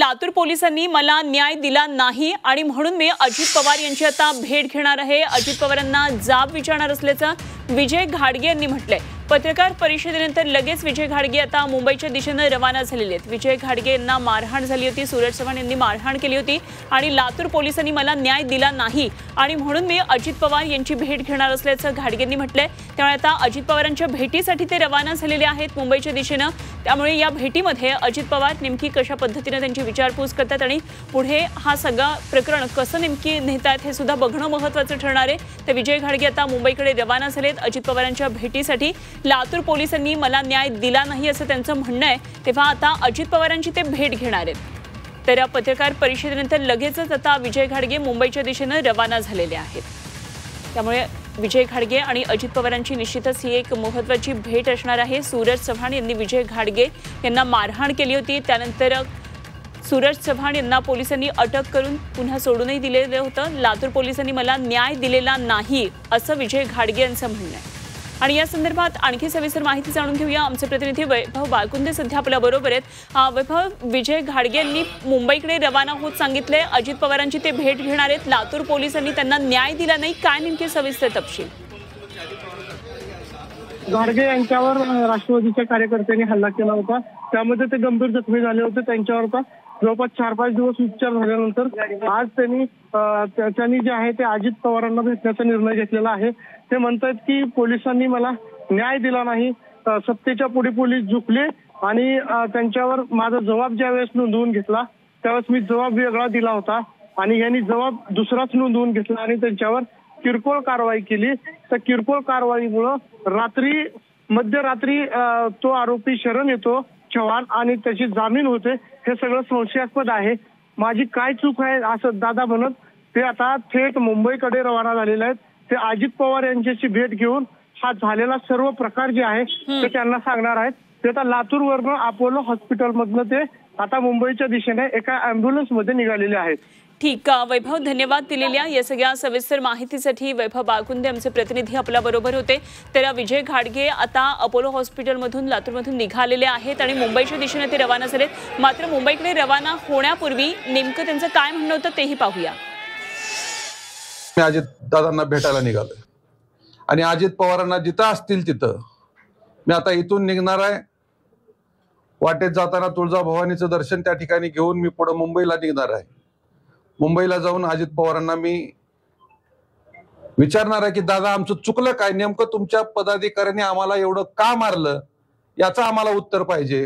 लातूर पोलिसांनी मला न्याय दिला नाही आणि म्हणून मी अजित पवार यांची आता भेट घेणार आहे। अजित पवारांना जाब विचारणार असल्याचं विजय घाडगे यांनी म्हटलंय। पत्रकार परिषदेनंतर लगेच विजय घाडगे आता मुंबईच्या दिशेने रवाना झालेले आहेत। विजय घाडगे यांना मारहाण झाली होती, सूरज चव्हाण यांनी मारहाण केली होती आणि लातूर पोलिसांनी मला न्याय दिला नाही आणि म्हणून मी अजित पवार यांची भेट घेणार असल्याचं घाडगेंनी म्हटलंय। त्यामुळे आता अजित पवारांच्या भेटीसाठी ते रवाना झालेले आहेत मुंबईच्या दिशेने। त्यामुळे या भेटीमध्ये अजित पवार नेमकी कशा पद्धतीने त्यांची विचारपूस करतात आणि पुढे हा सगळा प्रकरण कसं नेमकी नेतात हे सुद्धा बघणं महत्त्वाचं ठरणार आहे। तर विजय घाडगे आता मुंबईकडे रवाना झालेत अजित पवारांच्या भेटीसाठी। लातूर पोलिसांनी मला न्याय दिला नाही असं त्यांचं म्हणणं आहे, तेव्हा आता अजित पवारांची ते भेट घेणार आहेत। तर पत्रकार परिषदेनंतर लगेचच आता विजय घाडगे मुंबईच्या दिशेने रवाना झालेले आहेत। त्यामुळे विजय घाडगे आणि अजित पवारांची निश्चितच ही एक महत्त्वाची भेट असणार आहे। सूरज चव्हाण यांनी विजय घाडगे यांना मारहाण केली होती, त्यानंतर सूरज चव्हाण यांना पोलिसांनी अटक करून पुन्हा सोडूनही दिलेलं होतं। लातूर पोलिसांनी मला न्याय दिलेला नाही असं विजय घाडगे यांचं म्हणणं आहे। आणि या संदर्भात आणखी सविस्तर माहिती जाणून घेऊया। आमचे प्रतिनिधी वैभव बाळकुंदे सध्या आपल्या बरोबर आहेत। वैभव, विजय घाडगे यांनी मुंबईकडे रवाना होत सांगितले, अजित पवारांची ते भेट घेणार आहेत। लातूर पोलिसांनी त्यांना न्याय दिला नाही, काय नेमके सविस्तर तपशील? घाडगे यांच्यावर राष्ट्रवादीच्या कार्यकर्त्यांनी हल्ला केला होता, त्यामध्ये ते गंभीर जखमी झाले होते। त्यांच्यावर जवळपास 4-5 दिवस उपचार झाल्यानंतर आज त्यांनी जे आहे ते अजित पवारांना भेटण्याचा निर्णय घेतलेला आहे। ते म्हणतात की पोलिसांनी मला न्याय दिला नाही, सत्तेच्या पुढे पोलीस झुकले आणि त्यांच्यावर माझा जबाब ज्यावेळेस नोंदवून घेतला त्यावेळेस मी जबाब वेगळा दिला होता आणि यांनी जबाब दुसराच नोंदवून घेतला आणि त्यांच्यावर किरकोळ कारवाई केली। तर किरकोळ कारवाईमुळे मध्यरात्री तो आरोपी शरण येतो चव्हाण आणि त्याची जामीन होते। हे सगळं संशयास्पद आहे, माझी काय चूक आहे असं दादा म्हणत ते आता थेट मुंबईकडे रवाना झालेले आहेत। ते अजित पवार यांच्याशी भेट घेऊन हा झालेला सर्व प्रकार जे आहे ते त्यांना सांगणार आहेत। ते आता लातूरवरनं अपोलो हॉस्पिटलमधनं ते आता मुंबईच्या दिशेने एका ॲम्ब्युलन्समध्ये निघालेले आहेत। ठीक, वैभव, धन्यवाद दिलेल्या या सगळ्या सविस्तर माहितीसाठी। वैभव बाळकुंदे आमचे प्रतिनिधी आपल्या बरोबर होते। तर विजय घाडगे आता अपोलो हॉस्पिटलमधून लातूरमधून निघालेले आहेत आणि मुंबईच्या दिशेने ते रवाना झालेत। मात्र मुंबईकडे रवाना होण्यापूर्वी नेमकं त्यांचं काय म्हणणं होतं तेही पाहूया। मी अजित दादांना भेटायला निघालोय आणि अजित पवारांना जिथं असतील तिथं मी आता इथून निघणार आहे। वाटेत जाताना तुळजाभवानीचं दर्शन त्या ठिकाणी घेऊन मी पुढे मुंबईला निघणार आहे। मुंबईला जाऊन अजित पवारांना मी विचारणार आहे की दादा आमचं चुकलं काय, नेमकं तुमच्या पदाधिकाऱ्यांनी आम्हाला एवढं का मारलं याचं आम्हाला उत्तर पाहिजे।